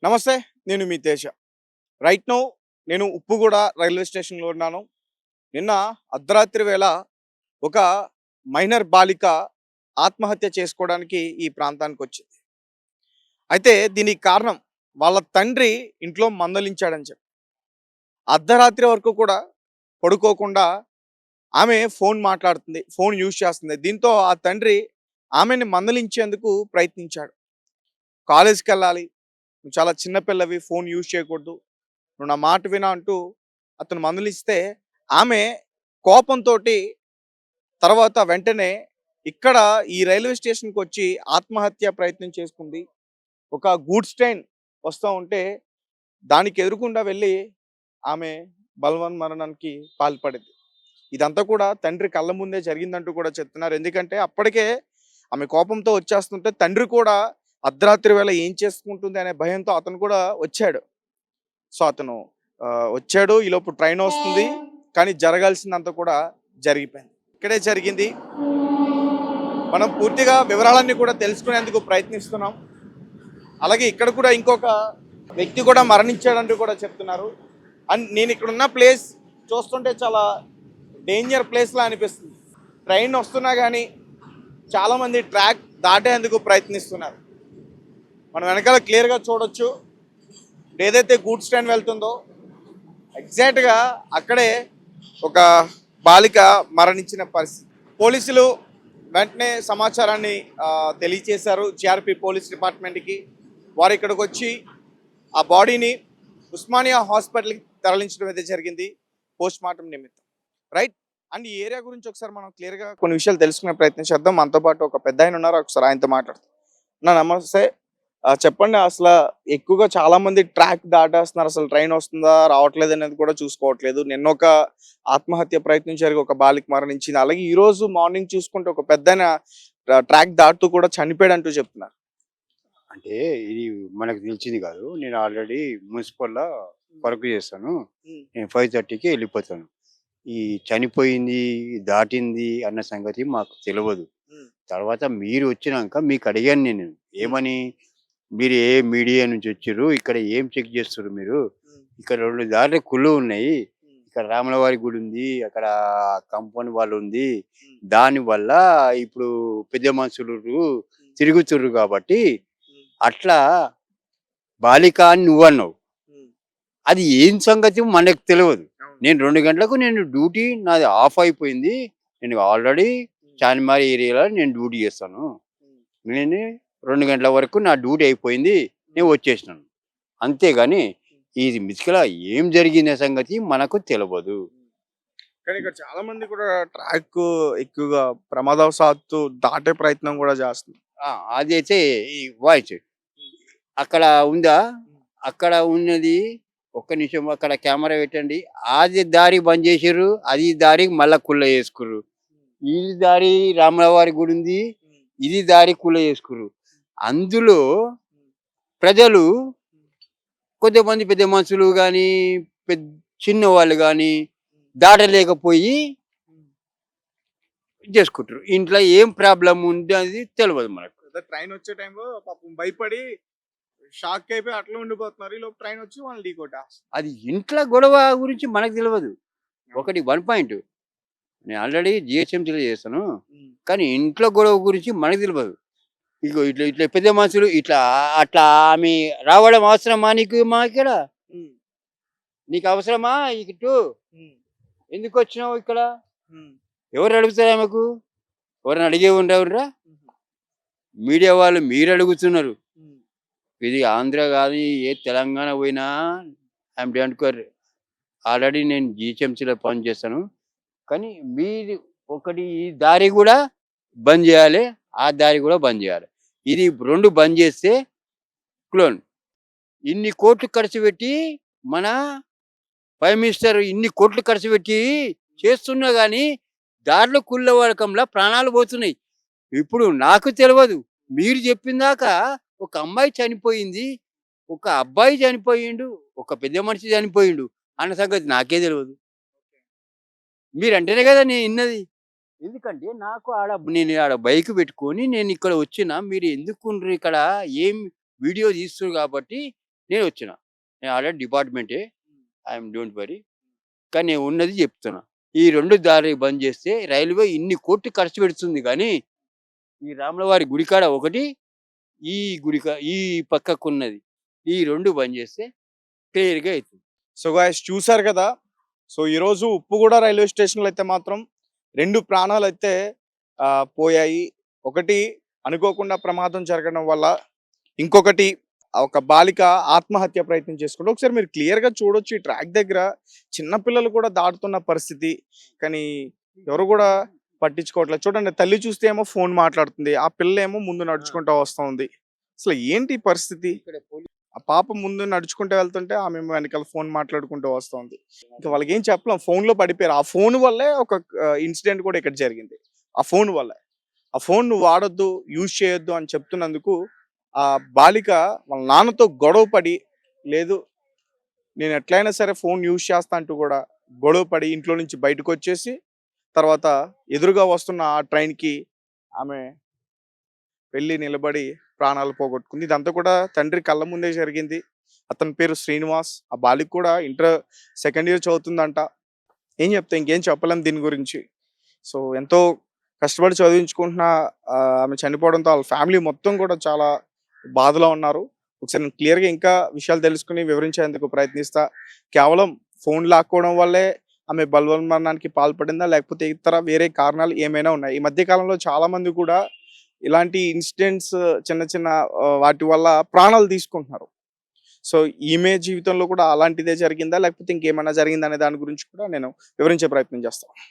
నమస్తే. నేను మీ Teja. Right now నేను ఉప్పుగూడ రైల్వే స్టేషన్‌లో ఉన్నాను. నిన్న అర్ధరాత్రి వేళ ఒక మైనర్ బాలిక ఆత్మహత్య చేసుకోవడానికి ఈ ప్రాంతానికొచ్చింది. అయితే దీనికి కారణం వాళ్ళ తండ్రి ఇంట్లో మందలించాడని చెప్పి. అర్ధరాత్రి వరకు కూడా పడుకోకుండా ఆమె ఫోన్ మాట్లాడుతుంది. ఫోన్ యూజ్ చేస్తుంది. దీంతో ఆ తండ్రి ఆమెని మందలించేందుకు ప్రయత్నించాడు. కాలేజ్‌కెళ్ళాలి. నువ్వు చాలా చిన్న పిల్లవి. ఫోన్ యూజ్ చేయకూడదు. నువ్వు నా మాట విను అంటూ అతను మందలిస్తే ఆమె కోపంతోటి తర్వాత వెంటనే ఇక్కడ ఈ రైల్వే స్టేషన్‌కి వచ్చి ఆత్మహత్య ప్రయత్నం చేసుకుంది. ఒక గూడ్స్ ట్రైన్ వస్తా ఉంటే దానికి ఎదురుగుండా వెళ్ళి ఆమె బలవన్మరణానికి పాల్పడింది. ఇదంతా కూడా తండ్రి కళ్ళ ముందే జరిగిందంటూ కూడా చెప్తున్నారు. ఎందుకంటే అప్పటికే ఆమె కోపంతో వచ్చేస్తుంటే తండ్రి కూడా అర్ధరాత్రి వేళ ఏం చేసుకుంటుంది అనే భయంతో అతను కూడా వచ్చాడు. సో అతను వచ్చాడు. ఈలోపు ట్రైన్ వస్తుంది. కానీ జరగాల్సిందంతా కూడా జరిగిపోయింది. ఇక్కడే జరిగింది. మనం పూర్తిగా వివరాలన్నీ కూడా తెలుసుకునేందుకు ప్రయత్నిస్తున్నాం. అలాగే ఇక్కడ కూడా ఇంకొక వ్యక్తి కూడా మరణించాడంటూ కూడా చెప్తున్నారు. అండ్ నేను ఇక్కడ ఉన్న ప్లేస్ చూస్తుంటే చాలా డేంజర్ ప్లేస్లా అనిపిస్తుంది. ట్రైన్ వస్తున్నా కానీ చాలామంది ట్రాక్ దాటేందుకు ప్రయత్నిస్తున్నారు. మనం వెనకాల క్లియర్గా చూడొచ్చు. ఏదైతే గూడ్స్ ట్రైన్ వెళ్తుందో ఎగ్జాక్ట్గా అక్కడే ఒక బాలిక మరణించిన పరిస్థితి. పోలీసులు వెంటనే సమాచారాన్ని తెలియచేశారు జిఆర్పి పోలీస్ డిపార్ట్మెంట్కి. వారు ఇక్కడికి వచ్చి ఆ బాడీని ఉస్మానియా హాస్పిటల్కి తరలించడం అయితే జరిగింది పోస్ట్ మార్టం నిమిత్తం. రైట్. అండ్ ఈ ఏరియా గురించి ఒకసారి మనం క్లియర్గా కొన్ని విషయాలు తెలుసుకునే ప్రయత్నం చేద్దాం. మనతో పాటు ఒక పెద్ద ఆయన ఉన్నారు. ఒకసారి ఆయనతో మాట్లాడుతాం. నమస్తే. చెప్పండి, అసలు ఎక్కువగా చాలా మంది ట్రాక్ దాటేస్తున్నారు. అసలు ట్రైన్ వస్తుందా రావట్లేదు అనేది కూడా చూసుకోవట్లేదు. నిన్న ఒక ఆత్మహత్య ప్రయత్నం జరిగి ఒక బాలిక మరణించింది. అలాగే ఈ రోజు మార్నింగ్ చూసుకుంటే ఒక పెద్దన ట్రాక్ దాటుతూ కూడా చనిపోయాడు అంటూ చెప్తున్నారు. అంటే ఇది మనకు తెలిసింది కాదు. నేను ఆల్రెడీ మున్సిపల్‌లో వర్క్ చేస్తాను. నేను 5:30కి వెళ్ళిపోతాను. ఈ చనిపోయింది, దాటింది అన్న సంగతి మాకు తెలవదు. తర్వాత మీరు వచ్చినాక మీకు అడిగాను నేను. ఏమని? మీరు ఏ మీడియా నుంచి వచ్చిర్రు? ఇక్కడ ఏం చెక్ చేస్తుర్రు మీరు? ఇక్కడ 2 దారులు కుళ్ళు ఉన్నాయి. ఇక్కడ రాములవారి గుడి ఉంది. అక్కడ కాంపౌండ్ వాల్ ఉంది. దానివల్ల ఇప్పుడు పెద్ద మనుషులు తిరుగుతుర్రు కాబట్టి అట్లా బాలిక అని నువ్వన్నావు. అది ఏం సంగతి మనకు తెలియదు. నేను 2 గంటలకు డ్యూటీ నాది ఆఫ్ అయిపోయింది. నేను ఆల్రెడీ చార్మినార్ ఏరియాలో నేను డ్యూటీ చేస్తాను. నేను 2 గంటల వరకు నా డ్యూటీ అయిపోయింది. నేను వచ్చేసినాను. అంతేగాని ఇది మిస్కిలా ఏం జరిగిన సంగతి మనకు తెలియదు. కానీ ఇక్కడ చాలా మంది కూడా ట్రాక్ ఎక్కువగా ప్రమాదవశాత్తు దాటే ప్రయత్నం కూడా చేస్తుంది. అదైతే ఈ వాయిస్ అక్కడ ఉందా? అక్కడ ఉన్నది ఒక్క నిమిషం అక్కడ కెమెరా పెట్టండి. అది దారి బంద్ చేసిర్రు. అది దారికి మళ్ళా కుళ్ళ చేసుకుర్రు. ఈ దారి రాములవారి గుడి ఉంది. ఇది దారి కుళ్ళ చేసుకుర్రు. అందులో ప్రజలు కొంతమంది పెద్ద మనుషులు కానీ చిన్న వాళ్ళు కానీ దాటలేకపోయి చేసుకుంటారు. ఇంట్లో ఏం ప్రాబ్లం ఉంది అది తెలియదు మనకు. ట్రైన్ వచ్చే టైంలో పాపం భయపడి షాక్ అయిపోయి అట్లా ఉండిపోతున్నారు. ఈ లోపు ట్రైన్ వచ్చి వాళ్ళు ఢీకొట్టేస్తారు. అది ఇంట్లో గొడవ గురించి మనకు తెలియదు. ఒకటి 1 పాయింట్. నేను ఆల్రెడీ జిహెచ్ఎంసీలో చేస్తాను. కానీ ఇంట్లో గొడవ గురించి మనకు తెలియదు. ఇగో ఇట్లా ఇట్లా పెద్ద మనుషులు ఇట్లా అట్లా ఆమె రావడం అవసరమా నీకు? మా ఇక్కడ నీకు అవసరమా? ఇటు ఎందుకు వచ్చినావు ఇక్కడ? ఎవరు అడుగుతారు ఆమెకు? ఎవరిని అడిగే ఉండవురా? మీడియా వాళ్ళు మీరు అడుగుతున్నారు. ఇది ఆంధ్ర కాదు, ఏ తెలంగాణ పోయినా ఐఎమ్ డోంట్ ఆల్రెడీ నేను జిహెచ్ఎంసీలో పని చేస్తాను. కానీ మీరు ఒకటి ఈ దారి కూడా బంద్ చేయాలి, ఆ దారి కూడా బంద్ చేయాలి. ఇది 2 బంద్ చేస్తే క్లోన్ ఇన్ని కోట్లు ఖర్చు పెట్టి మన ప్రైమ్ మినిస్టర్ ఇన్ని కోట్లు ఖర్చు పెట్టి చేస్తున్నా కానీ దారిలో కుళ్ళ వర్గంలో ప్రాణాలు పోతున్నాయి. ఇప్పుడు నాకు తెలియదు. మీరు చెప్పిందాక ఒక అమ్మాయి చనిపోయింది, ఒక అబ్బాయి చనిపోయిండు, ఒక పెద్ద మనిషి చనిపోయిండు అన్న సంగతి నాకే తెలియదు. మీరంటేనే కదా నేను విన్నది. ఎందుకంటే నాకు నేను ఆడ బైక్ పెట్టుకొని నేను ఇక్కడ వచ్చిన. మీరు ఎందుకు ఇక్కడ ఏం వీడియో తీస్తున్నారు కాబట్టి నేను వచ్చిన. నేను ఆల్రెడీ డిపార్ట్మెంటే. I'm don't worry. కానీ నేను ఉన్నది చెప్తున్నా. ఈ 2 దారి బంద్ చేస్తే రైల్వే ఇన్ని కోట్లు ఖర్చు పెడుతుంది కానీ, ఈ రాములవారి గుడి కాడ ఒకటి, ఈ ఈ పక్కకున్నది. ఈ 2 బంద్ చేస్తే క్లియర్‌గా అయితుంది. సో గాయ్స్ చూసారు కదా. సో ఈరోజు ఉప్పుగూడ రైల్వే స్టేషన్లో అయితే మాత్రం 2 ప్రాణాలు అయితే పోయాయి. ఒకటి అనుకోకుండా ప్రమాదం జరగడం వల్ల, ఇంకొకటి ఒక బాలిక ఆత్మహత్య ప్రయత్నం చేసుకుంటే ఒకసారి మీరు క్లియర్‌గా చూడొచ్చు. ఈ ట్రాక్ దగ్గర చిన్న పిల్లలు కూడా దాటుతున్న పరిస్థితి. కానీ ఎవరు కూడా పట్టించుకోవట్లేదు. చూడండి, తల్లి చూస్తే ఏమో ఫోన్ మాట్లాడుతుంది. ఆ పిల్లేమో ముందు నడుచుకుంటూ వస్తా ఉంది. అసలు ఏంటి ఈ పరిస్థితి? ఇక్కడ ఆ పాప ముందు నడుచుకుంటూ వెళ్తుంటే ఆమె వెనకాల ఫోన్ మాట్లాడుకుంటూ వస్తుంది. ఇంకా వాళ్ళకి ఏం చెప్పలేం. ఫోన్‌లో పడిపోయారు. ఆ ఫోన్ వల్లే ఒక ఇన్సిడెంట్ కూడా ఇక్కడ జరిగింది. ఆ ఫోన్ వల్లే. ఆ ఫోన్ నువ్వు వాడొద్దు, యూజ్ చేయొద్దు అని చెప్తున్నందుకు ఆ బాలిక వాళ్ళ నాన్నతో గొడవ పడి, లేదు నేను ఎట్లయినా సరే ఫోన్ యూజ్ చేస్తా అంటూ కూడా గొడవ పడి ఇంట్లో నుంచి బయటకు వచ్చేసి, తర్వాత ఎదురుగా వస్తున్న ఆ ట్రైన్‌కి ఆమె వెళ్ళి నిలబడి ప్రాణాలు పోగొట్టుకుంది. ఇదంతా కూడా తండ్రి కళ్ళ ముందే జరిగింది. అతని పేరు శ్రీనివాస్. ఆ బాలిక కూడా ఇంటర్ సెకండ్ ఇయర్ చదువుతుందంట. ఏం చెప్తా, ఇంకేం చెప్పలేం దీని గురించి. సో ఎంతో కష్టపడి చదివించుకుంటున్న ఆమె చనిపోవడంతో వాళ్ళ ఫ్యామిలీ మొత్తం కూడా చాలా బాధలో ఉన్నారు. ఒకసారి నేను క్లియర్‌గా ఇంకా విషయాలు తెలుసుకొని వివరించేందుకు ప్రయత్నిస్తా. కేవలం ఫోన్ లాక్కోవడం వల్లే ఆమె బలవన్మరణానికి పాల్పడిందా? లేకపోతే ఇతర వేరే కారణాలు ఏమైనా ఉన్నాయా? ఈ మధ్య కాలంలో చాలా మంది కూడా ఇలాంటి ఇన్సిడెంట్స్ చిన్న చిన్న వాటి వల్ల ప్రాణాలు తీసుకుంటున్నారు. సో ఈమె జీవితంలో కూడా అలాంటిదే జరిగిందా? లేకపోతే ఇంకేమైనా జరిగిందా అనే దాని గురించి కూడా నేను వివరించే ప్రయత్నం చేస్తా.